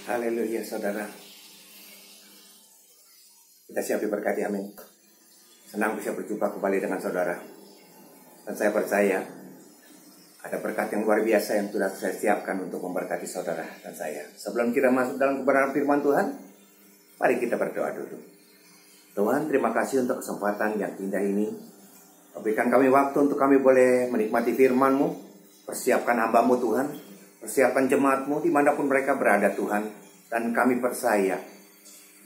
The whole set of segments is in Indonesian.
Haleluya, saudara. Kita siap diberkati, amin. Senang bisa berjumpa kembali dengan saudara. Dan saya percaya ada berkat yang luar biasa yang sudah saya siapkan untuk memberkati saudara dan saya. Sebelum kita masuk dalam kebenaran firman Tuhan, mari kita berdoa dulu. Tuhan, terima kasih untuk kesempatan yang indah ini. Berikan kami waktu untuk kami boleh menikmati firman-Mu. Persiapkan hamba-Mu Tuhan. Persiapkan jemaat-Mu dimanapun mereka berada Tuhan. Dan kami percaya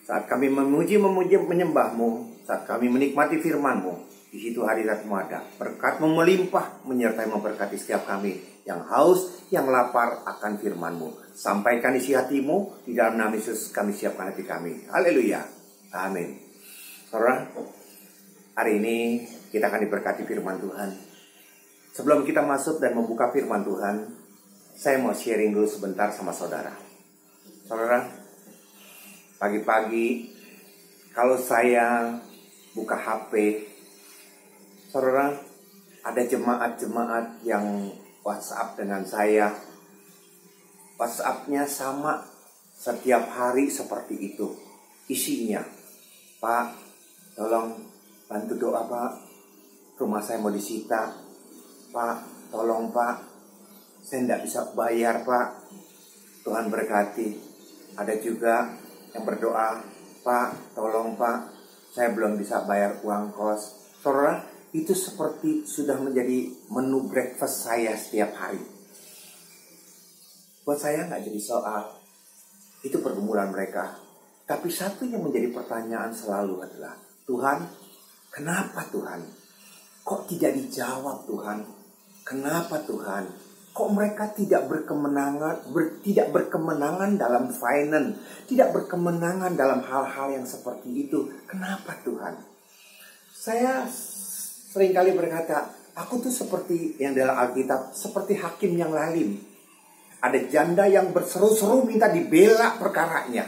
saat kami memuji menyembah-Mu, saat kami menikmati firman-Mu, di situ hadirat-Mu ada. Berkat-Mu melimpah menyertai memberkati setiap kami yang haus, yang lapar akan firman-Mu. Sampaikan isi hati-Mu, di dalam nama Yesus kami siapkan hati kami. Haleluya. Amin. Saudara, hari ini kita akan diberkati firman Tuhan. Sebelum kita masuk dan membuka firman Tuhan, saya mau sharing dulu sebentar sama saudara. Saudara, pagi-pagi kalau saya buka HP, saudara, ada jemaat-jemaat yang WhatsApp dengan saya. WhatsApp-nya sama setiap hari seperti itu. Isinya, Pak, tolong bantu doa Pak, rumah saya mau disita. Pak, tolong Pak, saya tidak bisa bayar Pak, Tuhan berkati. Ada juga yang berdoa, Pak, tolong Pak, saya belum bisa bayar uang kos. Saudara, itu seperti sudah menjadi menu breakfast saya setiap hari. Buat saya nggak jadi soal, itu pergumulan mereka. Tapi satu yang menjadi pertanyaan selalu adalah, Tuhan, kenapa Tuhan? Kok tidak dijawab Tuhan? Kenapa Tuhan? Kok mereka tidak berkemenangan dalam finance, tidak berkemenangan dalam hal-hal yang seperti itu? Kenapa Tuhan? Saya seringkali berkata, aku tuh seperti yang dalam Alkitab, seperti hakim yang lalim. Ada janda yang berseru-seru minta dibela perkaranya.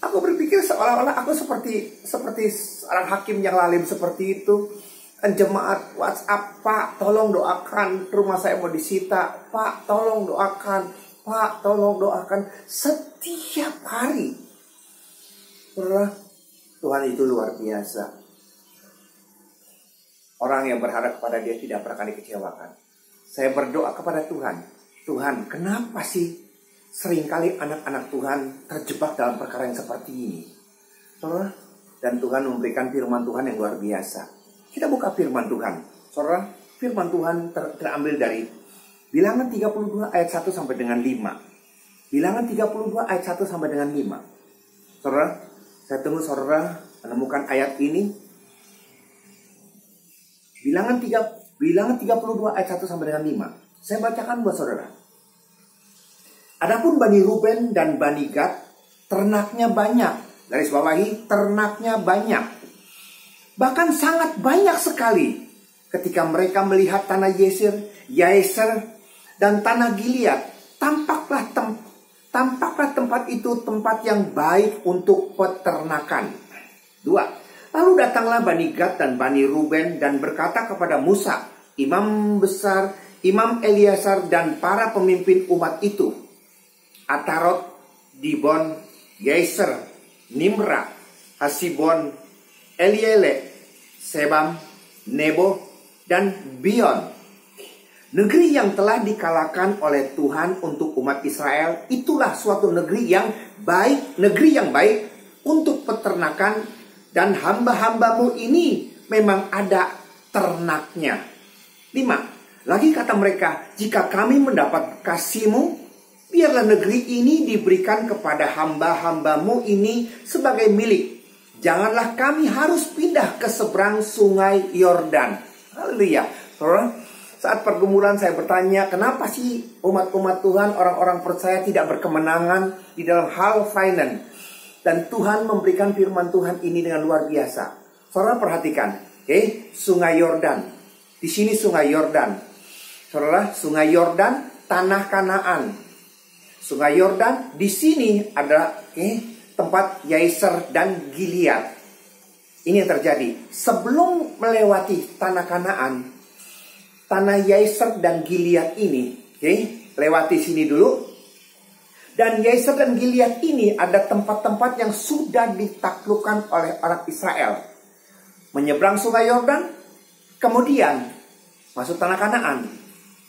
Aku berpikir seolah-olah aku seperti seorang hakim yang lalim seperti itu. Jemaat WhatsApp, Pak, tolong doakan, rumah saya mau disita. Pak, tolong doakan. Pak, tolong doakan. Setiap hari. Tuhan itu luar biasa. Orang yang berharap kepada Dia tidak pernah akan dikecewakan. Saya berdoa kepada Tuhan. Tuhan, kenapa sih seringkali anak-anak Tuhan terjebak dalam perkara yang seperti ini? Dan Tuhan memberikan firman Tuhan yang luar biasa. Kita buka firman Tuhan. Saudara, firman Tuhan terambil dari Bilangan 32 ayat 1 sampai dengan 5. Bilangan 32 ayat 1 sampai dengan 5. Saudara, saya tunggu saudara menemukan ayat ini. Bilangan 32 ayat 1 sampai dengan 5. Saya bacakan buat saudara. Adapun Bani Ruben dan Bani Gad, ternaknya banyak. Garis bawahi, ternaknya banyak. Bahkan sangat banyak sekali. Ketika mereka melihat tanah Yaeser dan tanah Gilead, tampaklah tempat itu tempat yang baik untuk peternakan. 2. Lalu datanglah Bani Gad dan Bani Ruben dan berkata kepada Musa, imam besar, Imam Eliasar dan para pemimpin umat itu, Atarot, Dibon, Yaeser, Nimra, Hasibon, Elielek, Sebam, Nebo, dan Bion. Negeri yang telah dikalahkan oleh Tuhan untuk umat Israel, itulah suatu negeri yang baik untuk peternakan, dan hamba-hambamu ini memang ada ternaknya. 5. Lagi kata mereka, jika kami mendapat kasih-Mu, biarlah negeri ini diberikan kepada hamba-hambamu ini sebagai milik. Janganlah kami harus pindah ke seberang sungai Yordan. Haleluya. Saat pergumulan saya bertanya, kenapa sih umat-umat Tuhan, orang-orang percaya tidak berkemenangan di dalam hal finance? Dan Tuhan memberikan firman Tuhan ini dengan luar biasa. Saudara perhatikan, sungai Yordan. Di sini sungai Yordan. Saudara, sungai Yordan, tanah Kanaan. Sungai Yordan, di sini ada tempat Yaeser dan Gilead. Ini yang terjadi. Sebelum melewati tanah Kanaan, tanah Yaeser dan Gilead ini, lewati sini dulu. Dan Yaser dan Gilead ini ada tempat-tempat yang sudah ditaklukkan oleh orang Israel. Menyeberang sungai Yordan, kemudian masuk tanah Kanaan.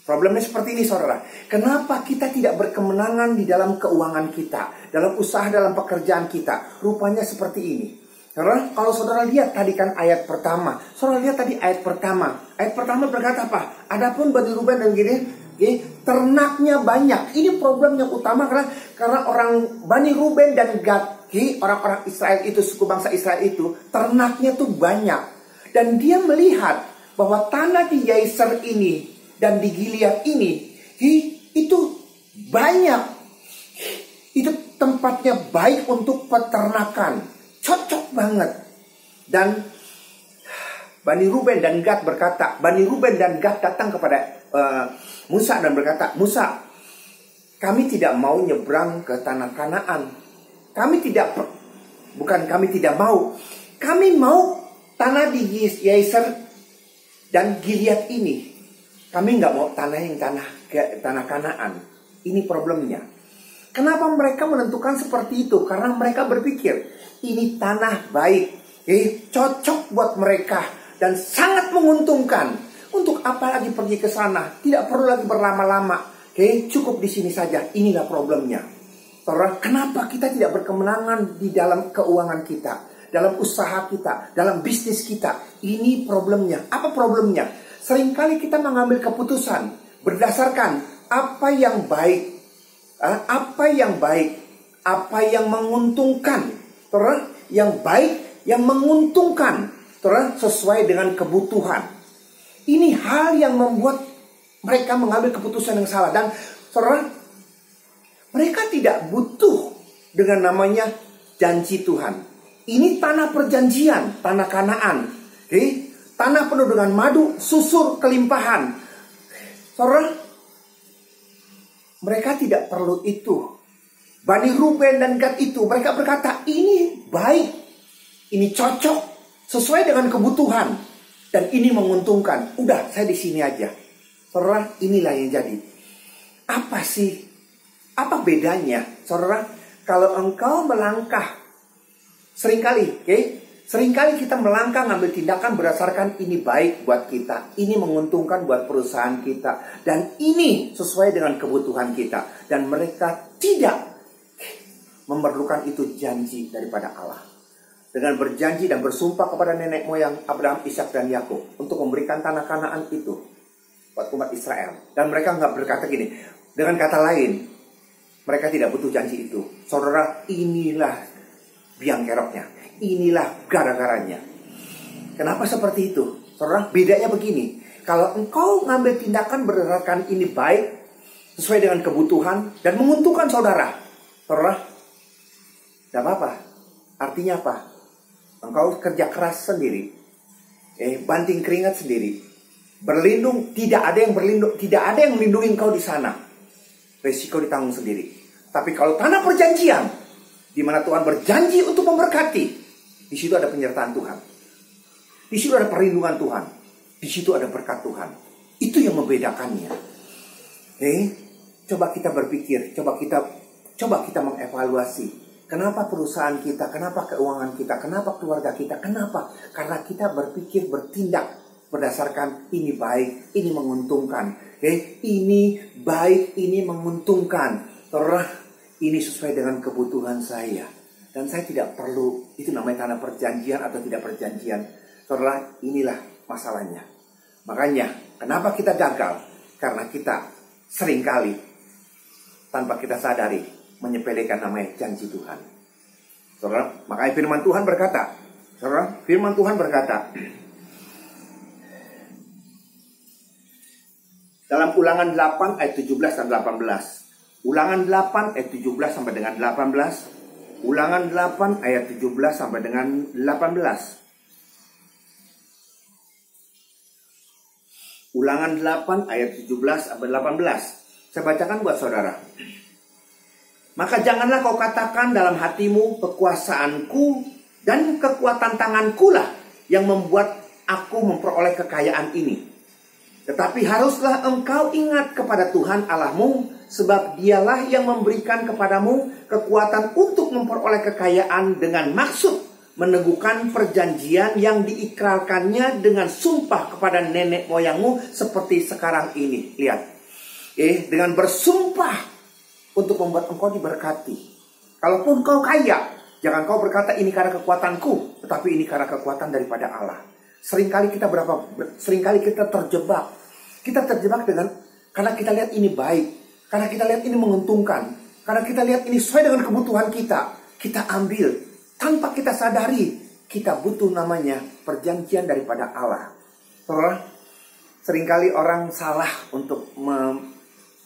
Problemnya seperti ini, saudara. Kenapa kita tidak berkemenangan di dalam keuangan kita, dalam usaha, dalam pekerjaan kita? Rupanya seperti ini. Karena kalau saudara lihat tadi kan ayat pertama. Saudara lihat tadi ayat pertama. Ayat pertama berkata apa? Adapun Bani Ruben dan Gilead, ternaknya banyak. Ini problem yang utama karena orang Bani Ruben dan Gad, orang-orang Israel itu, suku bangsa Israel itu, ternaknya tuh banyak. Dan dia melihat bahwa tanah di Yaser ini dan di Gilead ini, itu banyak. Itu tempatnya baik untuk peternakan. Cocok banget. Dan Bani Ruben dan Gad berkata, Bani Ruben dan Gad datang kepada Musa dan berkata, Musa, kami tidak mau nyebrang ke tanah Kanaan. Kami tidak mau. Kami mau tanah di Yaser dan Gilead ini. Kami nggak mau tanah Kanaan. Ini problemnya. Kenapa mereka menentukan seperti itu? Karena mereka berpikir ini tanah baik, cocok buat mereka dan sangat menguntungkan. Untuk apa lagi pergi ke sana? Tidak perlu lagi berlama-lama. Cukup di sini saja. Inilah problemnya. Saudara, kenapa kita tidak berkemenangan di dalam keuangan kita, dalam usaha kita, dalam bisnis kita? Ini problemnya. Apa problemnya? Seringkali kita mengambil keputusan berdasarkan apa yang baik, apa yang menguntungkan, yang baik, yang menguntungkan, sesuai dengan kebutuhan. Ini hal yang membuat mereka mengambil keputusan yang salah. Dan mereka tidak butuh dengan namanya janji Tuhan. Ini tanah perjanjian, tanah Kanaan. Tanah penuh dengan madu, susur, kelimpahan. Mereka tidak perlu itu. Bani Ruben dan Gad itu, mereka berkata, ini baik, ini cocok, sesuai dengan kebutuhan, dan ini menguntungkan. Udah, saya di sini aja. Saudara, inilah yang jadi. Apa sih? Apa bedanya? Saudara, kalau engkau melangkah, seringkali kita melangkah ngambil tindakan berdasarkan ini baik buat kita, ini menguntungkan buat perusahaan kita, dan ini sesuai dengan kebutuhan kita. Dan mereka tidak memerlukan itu janji daripada Allah. Dengan berjanji dan bersumpah kepada nenek moyang Abraham, Ishak dan Yakub untuk memberikan tanah Kanaan itu buat umat Israel. Dan mereka nggak berkata gini. Dengan kata lain, mereka tidak butuh janji itu. Saudara, inilah biang keroknya. Inilah gara-garanya. Kenapa seperti itu? Saudara, bedanya begini. Kalau engkau ngambil tindakan berdasarkan ini baik, sesuai dengan kebutuhan, dan menguntungkan saudara, tidak apa-apa. Artinya apa? Engkau kerja keras sendiri, banting keringat sendiri, berlindung, tidak ada yang melindungi engkau di sana. Resiko ditanggung sendiri. Tapi kalau tanah perjanjian, di mana Tuhan berjanji untuk memberkati, di situ ada penyertaan Tuhan. Di situ ada perlindungan Tuhan. Di situ ada berkat Tuhan. Itu yang membedakannya. Coba kita berpikir, coba kita mengevaluasi. Kenapa perusahaan kita, kenapa keuangan kita, kenapa keluarga kita, kenapa? Karena kita berpikir, bertindak berdasarkan ini baik, ini menguntungkan. Ini baik, ini menguntungkan. Ini sesuai dengan kebutuhan saya. Dan saya tidak perlu, itu namanya tanah perjanjian atau tidak perjanjian. Inilah masalahnya. Makanya, kenapa kita gagal? Karena kita seringkali, tanpa kita sadari, menyepelekan namanya janji Tuhan. Saudara, makanya firman Tuhan berkata, dalam Ulangan 8 ayat 17 dan 18. Ulangan 8 ayat 17 sampai dengan 18. Ulangan 8 ayat 17 sampai dengan 18. Ulangan 8 ayat 17 sampai 18. Saya bacakan buat saudara. Maka janganlah kau katakan dalam hatimu, kekuasaanku dan kekuatan tanganku lah yang membuat aku memperoleh kekayaan ini. Tetapi haruslah engkau ingat kepada Tuhan Allahmu sebab dialah yang memberikan kepadamu kekuatan untuk memperoleh kekayaan dengan maksud meneguhkan perjanjian yang diikrarkannya dengan sumpah kepada nenek moyangmu seperti sekarang ini. Lihat, dengan bersumpah untuk membuat engkau diberkati. Kalaupun kau kaya, jangan kau berkata ini karena kekuatanku, tetapi ini karena kekuatan daripada Allah. Seringkali kita terjebak. Kita terjebak karena kita lihat ini baik, karena kita lihat ini menguntungkan, karena kita lihat ini sesuai dengan kebutuhan kita. Kita ambil tanpa kita sadari kita butuh namanya perjanjian daripada Allah. Seringkali orang salah untuk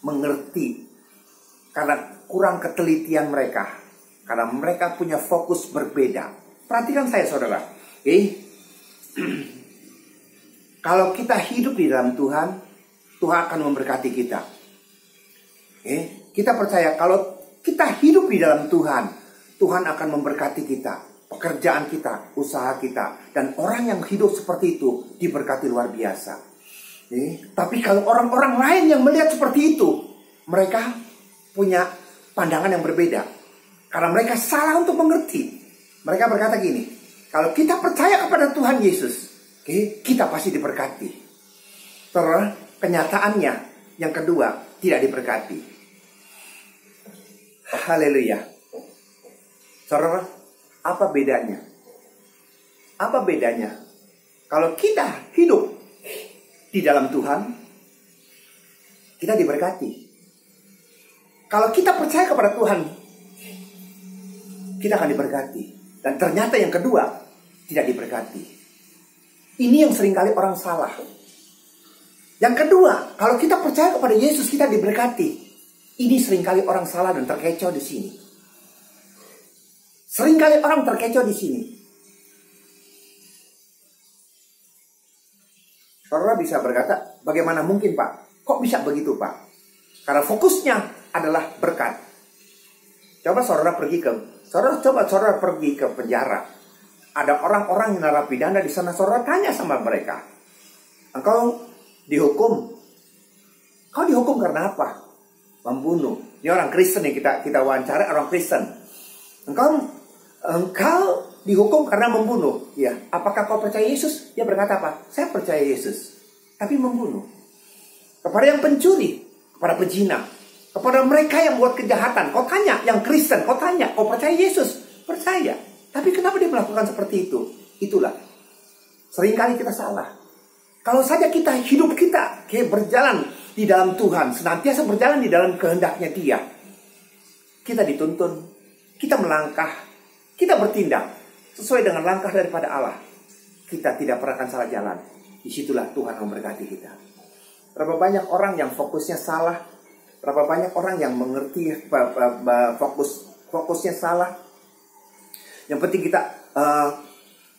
mengerti karena kurang ketelitian mereka, karena mereka punya fokus berbeda. Perhatikan saya, saudara. Kalau kita hidup di dalam Tuhan, Tuhan akan memberkati kita. Kita percaya kalau kita hidup di dalam Tuhan, Tuhan akan memberkati kita, pekerjaan kita, usaha kita, dan orang yang hidup seperti itu diberkati luar biasa. Tapi kalau orang-orang lain yang melihat seperti itu, mereka punya pandangan yang berbeda, karena mereka salah untuk mengerti. Mereka berkata gini, kalau kita percaya kepada Tuhan Yesus, kita pasti diberkati. Terus kenyataannya yang kedua tidak diberkati. Haleluya. Saudara, apa bedanya? Apa bedanya? Kalau kita hidup di dalam Tuhan, kita diberkati. Kalau kita percaya kepada Tuhan, kita akan diberkati. Dan ternyata yang kedua tidak diberkati. Ini yang seringkali orang salah. Yang kedua, kalau kita percaya kepada Yesus, kita diberkati. Ini seringkali orang salah dan terkecoh di sini. Seringkali orang terkecoh di sini. Saudara bisa berkata, bagaimana mungkin Pak? Kok bisa begitu Pak? Karena fokusnya adalah berkat. Coba saudara pergi ke penjara. Ada orang-orang yang narapidana di sana, saudara tanya sama mereka, engkau dihukum? Kau dihukum karena apa? Membunuh. Ini orang Kristen yang kita wawancara, orang Kristen. Engkau dihukum karena membunuh. Ya, apakah kau percaya Yesus? Dia berkata apa? Saya percaya Yesus, tapi membunuh. Kepada yang pencuri, kepada pezina, kepada mereka yang buat kejahatan. Kau tanya, yang Kristen, kau tanya, kau percaya Yesus? Percaya. Tapi kenapa dia melakukan seperti itu? Itulah. Seringkali kita salah. Kalau saja hidup kita berjalan di dalam Tuhan, senantiasa berjalan di dalam kehendaknya Dia, kita dituntun, kita melangkah, kita bertindak sesuai dengan langkah daripada Allah. Kita tidak pernah akan salah jalan. Disitulah Tuhan memberkati kita. Berapa banyak orang yang fokusnya salah, berapa banyak orang yang mengerti fokusnya salah. Yang penting kita,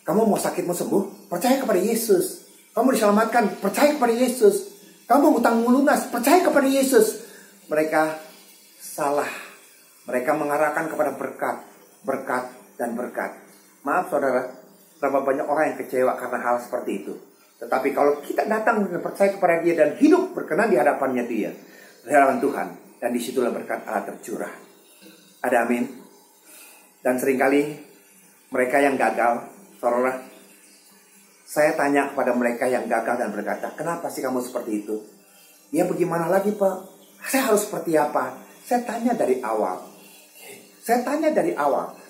kamu mau sakit mau sembuh, percaya kepada Yesus. Kamu diselamatkan, percaya kepada Yesus. Kamu hutang lunas, percaya kepada Yesus. Mereka salah. Mereka mengarahkan kepada berkat, berkat, dan berkat. Maaf saudara, berapa banyak orang yang kecewa karena hal seperti itu. Tetapi kalau kita datang dan percaya kepada Dia dan hidup berkenan di hadapannya Dia, di hadapan Tuhan, dan disitulah berkat Allah tercurah. Ada amin. Dan seringkali mereka yang gagal, saudara, saya tanya kepada mereka yang gagal dan berkata, kenapa sih kamu seperti itu? Ya bagaimana lagi Pak? Saya harus seperti apa? Saya tanya dari awal.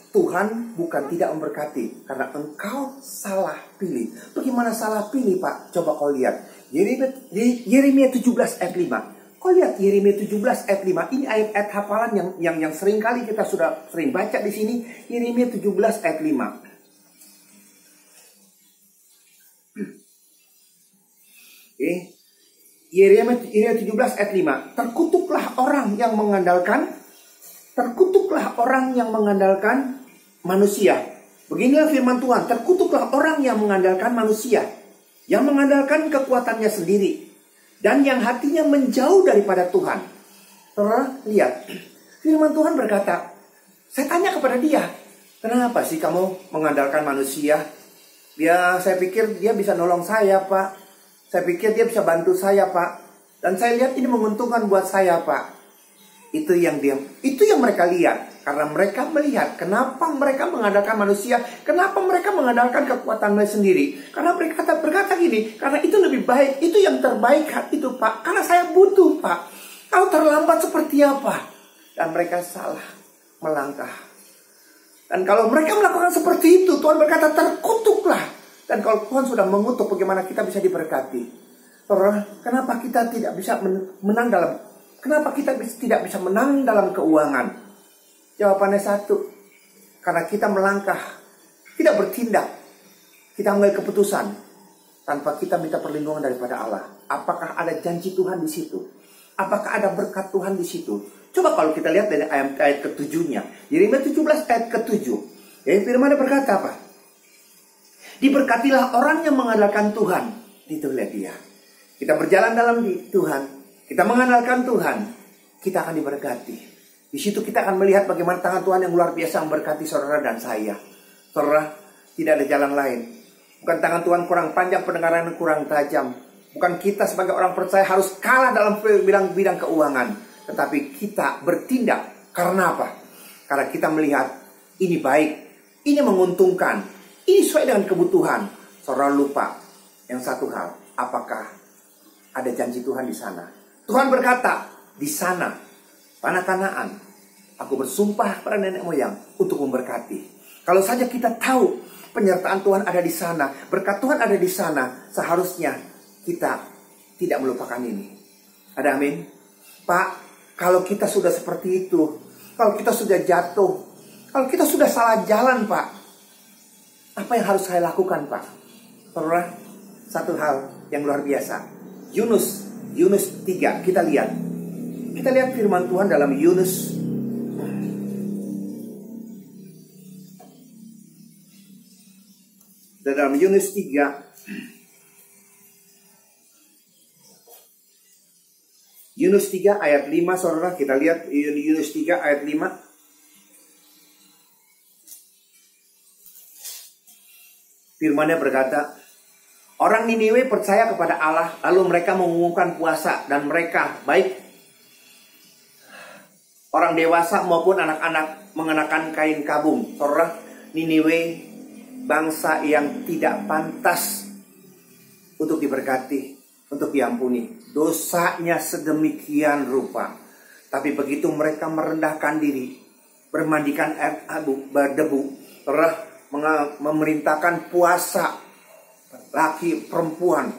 Tuhan bukan tidak memberkati karena engkau salah pilih. Bagaimana salah pilih Pak? Coba kau lihat. Yeremia 17 ayat 5. Kau lihat Yeremia 17 ayat 5. Ini ayat hafalan yang sering kali kita sudah sering baca di sini. Yeremia 17 ayat 5. Yeremia 17 ayat 5. Terkutuklah orang yang mengandalkan manusia. Beginilah firman Tuhan. Terkutuklah orang yang mengandalkan manusia, yang mengandalkan kekuatannya sendiri, dan yang hatinya menjauh daripada Tuhan. Lihat, firman Tuhan berkata, saya tanya kepada dia, kenapa sih kamu mengandalkan manusia? Ya, saya pikir dia bisa nolong saya, Pak. Saya pikir dia bisa bantu saya, Pak. Dan saya lihat ini menguntungkan buat saya, Pak. Itu yang mereka lihat. Karena mereka melihat kenapa mereka mengandalkan manusia, kenapa mereka mengandalkan kekuatan mereka sendiri. Karena mereka berkata gini, karena itu lebih baik, itu yang terbaik itu Pak. Karena saya butuh Pak. Kalau terlambat seperti apa? Dan mereka salah melangkah. Dan kalau mereka melakukan seperti itu, Tuhan berkata terkutuklah. Dan kalau Tuhan sudah mengutuk, bagaimana kita bisa diberkati? Saudara, kenapa kita tidak bisa menang dalam keuangan? Jawabannya satu, karena kita melangkah, tidak bertindak, kita mengambil keputusan tanpa kita minta perlindungan daripada Allah. Apakah ada janji Tuhan di situ? Apakah ada berkat Tuhan di situ? Coba kalau kita lihat dari ayat ke-7-nya. Yeremia 17 ayat ke-7. Yang firman berkata apa? Diberkatilah orang yang mengandalkan Tuhan. Itu lihat dia. Kita berjalan dalam Tuhan, kita mengandalkan Tuhan, kita akan diberkati. Di situ kita akan melihat bagaimana tangan Tuhan yang luar biasa memberkati saudara dan saya. Saudara, tidak ada jalan lain. Bukan tangan Tuhan kurang panjang, pendengaran kurang tajam. Bukan kita sebagai orang percaya harus kalah dalam bidang keuangan. Tetapi kita bertindak. Karena apa? Karena kita melihat ini baik, ini menguntungkan, ini sesuai dengan kebutuhan. Saudara lupa yang satu hal. Apakah ada janji Tuhan di sana? Tuhan berkata, di sana, tanah Kanaan, aku bersumpah pada nenek moyang untuk memberkati. Kalau saja kita tahu penyertaan Tuhan ada di sana, berkat Tuhan ada di sana, seharusnya kita tidak melupakan ini. Ada amin? Pak, kalau kita sudah seperti itu, kalau kita sudah jatuh, kalau kita sudah salah jalan Pak, apa yang harus saya lakukan Pak? Saudara, satu hal yang luar biasa. Yunus 3, kita lihat firman Tuhan dalam Yunus. Dalam Yunus 3. Yunus 3 ayat 5, saudara, kita lihat Yunus 3 ayat 5. Firman-Nya berkata, orang Niniwe percaya kepada Allah, lalu mereka mengumumkan puasa, dan mereka, baik orang dewasa maupun anak-anak, mengenakan kain kabung. Saudara, Niniwe bangsa yang tidak pantas untuk diberkati, untuk diampuni. Dosanya sedemikian rupa. Tapi begitu mereka merendahkan diri, bermandikan air berdebu, memerintahkan puasa, laki, perempuan,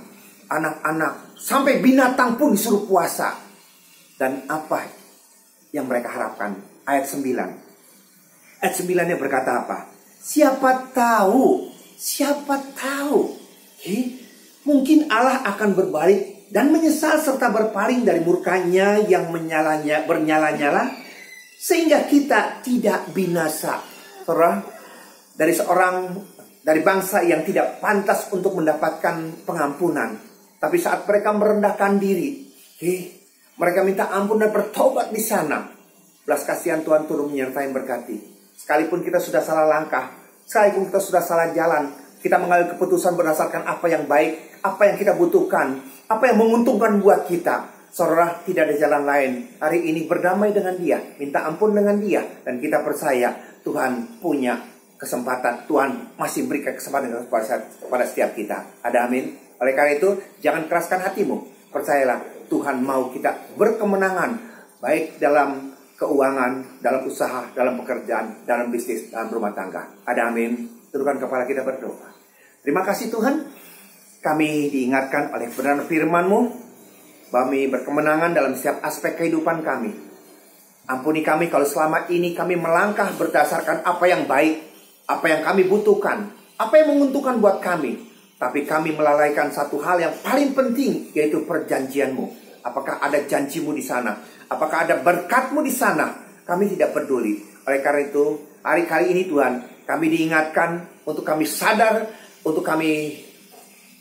anak-anak, sampai binatang pun disuruh puasa. Dan apa yang mereka harapkan? Ayat 9. Ayat 9-nya berkata apa? Siapa tahu, mungkin Allah akan berbalik dan menyesal serta berpaling dari murkanya yang bernyala-nyala, sehingga kita tidak binasa. Saudara, dari bangsa yang tidak pantas untuk mendapatkan pengampunan, tapi saat mereka merendahkan diri, mereka minta ampun dan bertobat di sana, belas kasihan Tuhan turun menyertai berkati. Sekalipun kita sudah salah langkah, sekalipun kita sudah salah jalan, kita mengambil keputusan berdasarkan apa yang baik, apa yang kita butuhkan, apa yang menguntungkan buat kita. Saudara, tidak ada jalan lain. Hari ini berdamai dengan Dia, minta ampun dengan Dia, dan kita percaya Tuhan punya kesempatan. Tuhan masih berikan kesempatan kepada setiap kita. Ada amin? Oleh karena itu, jangan keraskan hatimu. Percayalah, Tuhan mau kita berkemenangan, baik dalam keuangan, dalam usaha, dalam pekerjaan, dalam bisnis, dalam rumah tangga. Ada amin? Tundukkan kepala kita berdoa. Terima kasih Tuhan. Kami diingatkan oleh kebenaran firman-Mu, kami berkemenangan dalam setiap aspek kehidupan kami. Ampuni kami kalau selama ini kami melangkah berdasarkan apa yang baik, apa yang kami butuhkan, apa yang menguntungkan buat kami. Tapi kami melalaikan satu hal yang paling penting, yaitu perjanjian-Mu. Apakah ada janji-Mu di sana? Apakah ada berkat-Mu di sana? Kami tidak peduli. Oleh karena itu, hari kali ini Tuhan, kami diingatkan untuk kami sadar, untuk kami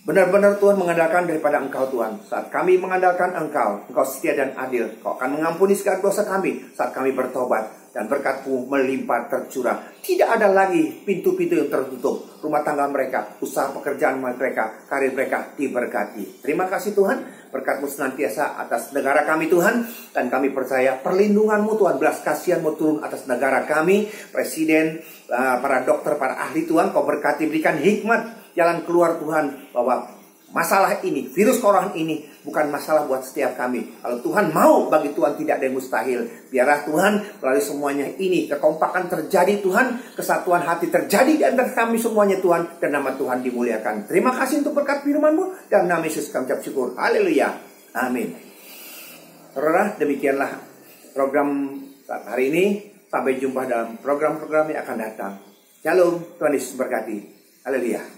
benar-benar Tuhan mengandalkan daripada Engkau Tuhan. Saat kami mengandalkan Engkau, Engkau setia dan adil. Engkau akan mengampuni segala dosa kami saat kami bertobat. dan berkat-Mu melimpah tercurah. Tidak ada lagi pintu-pintu yang tertutup. Rumah tangga mereka, usaha pekerjaan mereka, karir mereka diberkati. Terima kasih Tuhan, berkat-Mu senantiasa atas negara kami Tuhan. Dan kami percaya perlindungan-Mu Tuhan, belas kasihan-Mu turun atas negara kami. Presiden, para dokter, para ahli Tuhan, Kau berkati, berikan hikmat jalan keluar Tuhan, bahwa masalah ini, virus corona ini bukan masalah buat setiap kami. Kalau Tuhan mau, bagi Tuhan tidak ada yang mustahil. Biarlah Tuhan melalui semuanya ini kekompakan terjadi Tuhan, kesatuan hati terjadi di antara kami semuanya Tuhan, dan nama Tuhan dimuliakan. Terima kasih untuk berkat firman-Mu, dan nama Yesus kami ucap syukur. Haleluya. Amin. Saudara, demikianlah program saat hari ini. Sampai jumpa dalam program-program yang akan datang. Shalom, Tuhan Yesus berkati. Haleluya.